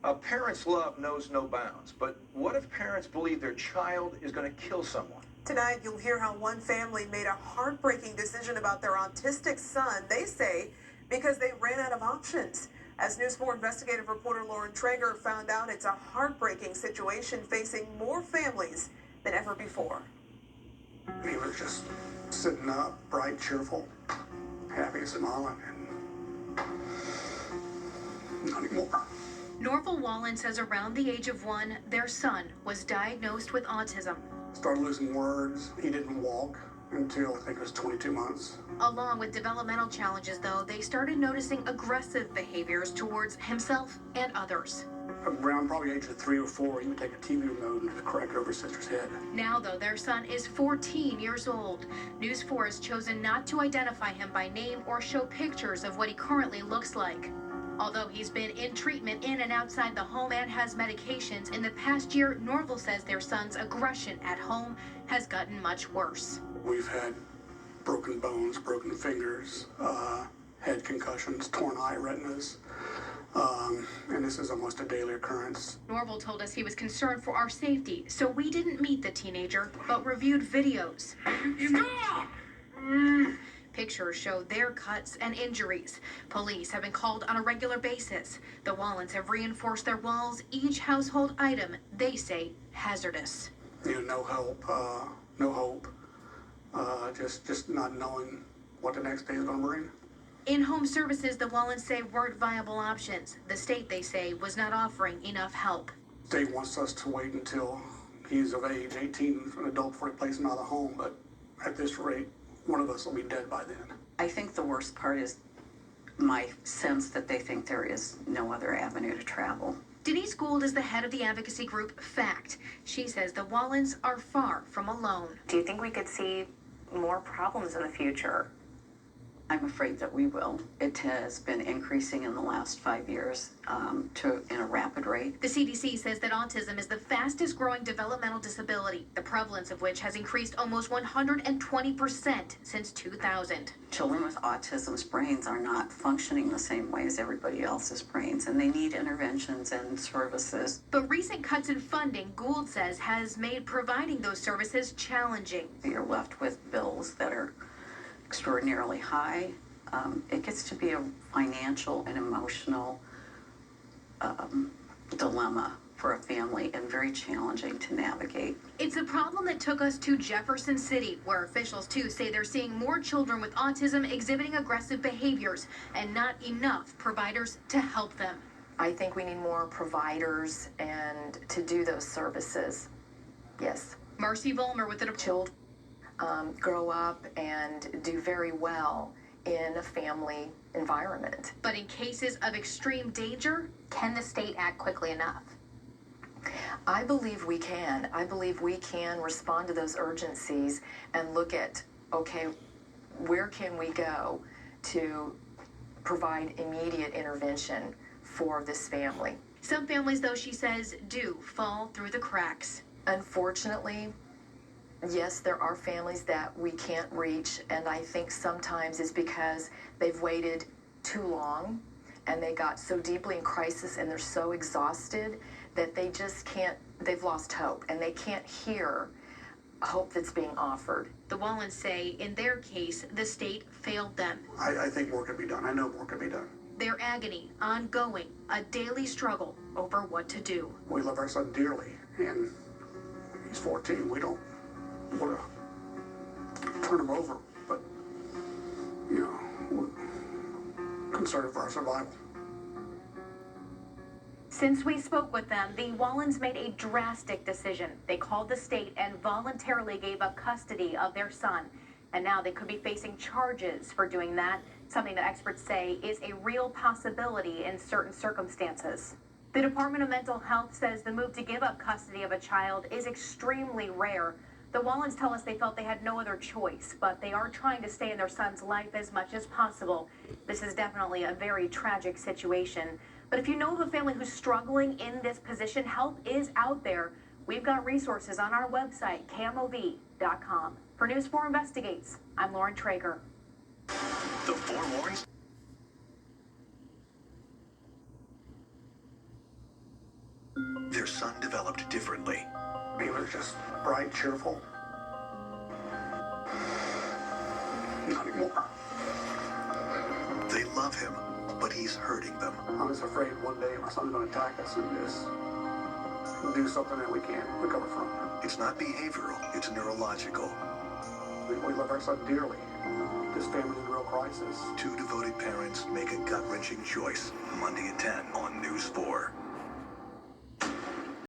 A parent's love knows no bounds, but what if parents believe their child is going to kill someone? Tonight, you'll hear how one family made a heartbreaking decision about their autistic son, they say, because they ran out of options. As News 4 investigative reporter Lauren Traeger found out, it's a heartbreaking situation facing more families than ever before. He was just sitting up, bright, cheerful, happy, smiling, and not anymore. Norval Wallen says around the age of 1, their son was diagnosed with autism. Started losing words. He didn't walk until I think it was 22 months. Along with developmental challenges, though, they started noticing aggressive behaviors towards himself and others. Around probably age of 3 or 4, he would take a TV remote and crack it over his sister's head. Now, though, their son is 14 years old. News 4 has chosen not to identify him by name or show pictures of what he currently looks like. Although he's been in treatment in and outside the home and has medications, in the past year, Norval says their son's aggression at home has gotten much worse. We've had broken bones, broken fingers, head concussions, torn eye retinas, and this is almost a daily occurrence. Norval told us he was concerned for our safety, so we didn't meet the teenager, but reviewed videos. Pictures show their cuts and injuries. Police have been called on a regular basis. The Wallens have reinforced their walls, each household item they say hazardous. No help, no hope, just not knowing what the next day is going to bring. In-home services, the Wallens say weren't viable options. The state, they say, was not offering enough help. The state wants us to wait until he's of age, 18, an adult, before they place him out of the home, but at this rate, one of us will be dead by then. I think the worst part is my sense that they think there is no other avenue to travel. Denise Gould is the head of the advocacy group FACT. She says the Wallens are far from alone. Do you think we could see more problems in the future? I'm afraid that we will. It has been increasing in the last 5 years in a rapid rate. The CDC says that autism is the fastest growing developmental disability, the prevalence of which has increased almost 120% since 2000. Children with autism's brains are not functioning the same way as everybody else's brains, and they need interventions and services. But recent cuts in funding, Gould says, has made providing those services challenging. You're left with bills that are extraordinarily high. It gets to be a financial and emotional dilemma for a family and very challenging to navigate. It's a problem that took us to Jefferson City, where officials too say they're seeing more children with autism exhibiting aggressive behaviors and not enough providers to help them. I think we need more providers and to do those services. Yes. Marcy Vollmer with the children grow up and do very well in a family environment. But in cases of extreme danger, can the state act quickly enough? I believe we can. I believe we can respond to those urgencies and look at, okay, where can we go to provide immediate intervention for this family? Some families, though, she says, do fall through the cracks. Unfortunately, yes, there are families that we can't reach, and I think sometimes it's because they've waited too long and they got so deeply in crisis and they're so exhausted that they just can't, they've lost hope and they can't hear hope that's being offered. The Wallens say in their case, the state failed them. I think more can be done. I know more can be done. Their agony ongoing, a daily struggle over what to do. We love our son dearly, and he's 14. We don't want to turn him over, but, we're concerned for our survival. Since we spoke with them, the Wallens made a drastic decision. They called the state and voluntarily gave up custody of their son. And now they could be facing charges for doing that, something that experts say is a real possibility in certain circumstances. The Department of Mental Health says the move to give up custody of a child is extremely rare. The Wallens tell us they felt they had no other choice, but they are trying to stay in their son's life as much as possible. This is definitely a very tragic situation. But if you know of a family who's struggling in this position, help is out there. We've got resources on our website, KMOV.com. For News 4 Investigates, I'm Lauren Traeger. The Four. son developed differently. He was just bright, cheerful. Not anymore. They love him, but he's hurting them. I was afraid one day my son's going to attack us and just do something that we can't recover from. It's not behavioral, it's neurological. We love our son dearly. This family's in real crisis. Two devoted parents make a gut-wrenching choice. Monday at 10 on News 4.